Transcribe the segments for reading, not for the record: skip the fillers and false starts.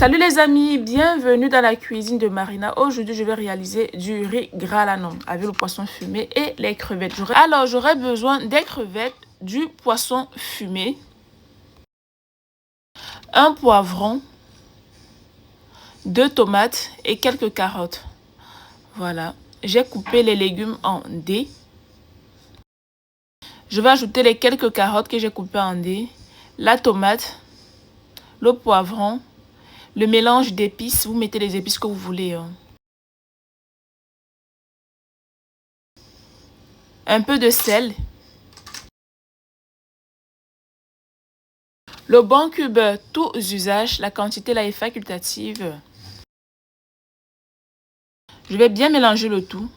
Salut les amis, bienvenue dans la cuisine de Marina. Aujourd'hui, je vais réaliser du riz gras à l'anogne avec le poisson fumé et les crevettes. Alors, j'aurai besoin des crevettes, du poisson fumé, un poivron, 2 tomates et quelques carottes. Voilà, j'ai coupé les légumes en dés. Je vais ajouter les quelques carottes que j'ai coupées en dés, la tomate, le poivron, le mélange d'épices. Vous mettez les épices que vous voulez. Un peu de sel. Le bon cube, tous usages, la quantité là est facultative. Je vais bien mélanger le tout.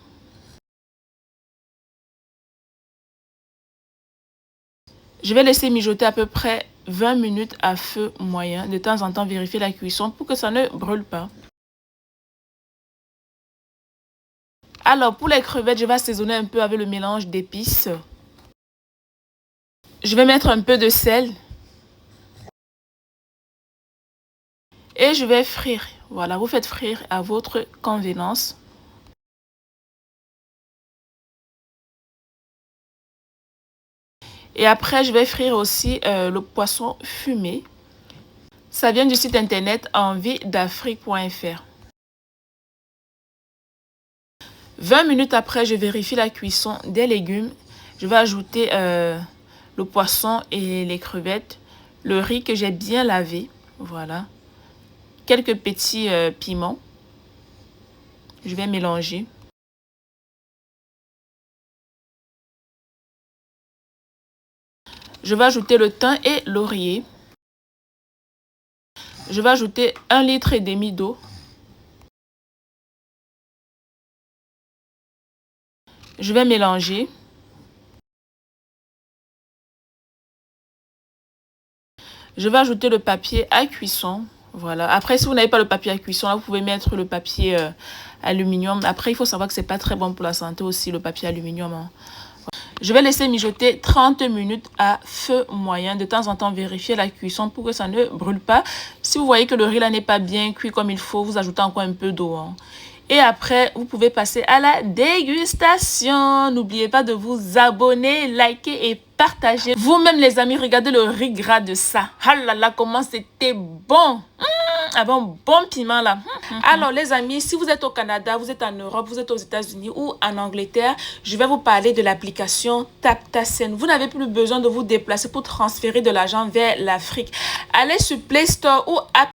Je vais laisser mijoter à peu près 20 minutes à feu moyen. De temps en temps, vérifier la cuisson pour que ça ne brûle pas. Alors, pour les crevettes, je vais assaisonner un peu avec le mélange d'épices. Je vais mettre un peu de sel. Et je vais frire. Voilà, vous faites frire à votre convenance. Et après, je vais frire aussi le poisson fumé. Ça vient du site internet enviedafrique.fr. 20 minutes après, je vérifie la cuisson des légumes. Je vais ajouter le poisson et les crevettes. Le riz que j'ai bien lavé. Voilà. Quelques petits piments. Je vais mélanger. Je vais ajouter le thym et laurier. Je vais ajouter 1,5 litre d'eau. Je vais mélanger. Je vais ajouter le papier à cuisson. Voilà. Après, si vous n'avez pas le papier à cuisson, là, vous pouvez mettre le papier aluminium. Après, il faut savoir que c'est pas très bon pour la santé aussi, le papier aluminium. Hein. Je vais laisser mijoter 30 minutes à feu moyen. De temps en temps, vérifier la cuisson pour que ça ne brûle pas. Si vous voyez que le riz là n'est pas bien cuit comme il faut, vous ajoutez encore un peu d'eau. Hein. Et après, vous pouvez passer à la dégustation. N'oubliez pas de vous abonner, liker et partager. Vous-même, les amis, regardez le riz gras de ça. Ah là là, comment c'était bon! Avec un bon piment là. Alors les amis, si vous êtes au Canada, vous êtes en Europe, vous êtes aux États-Unis ou en Angleterre, je vais vous parler de l'application TapTaSend. Vous n'avez plus besoin de vous déplacer pour transférer de l'argent vers l'Afrique. Allez sur Play Store ou App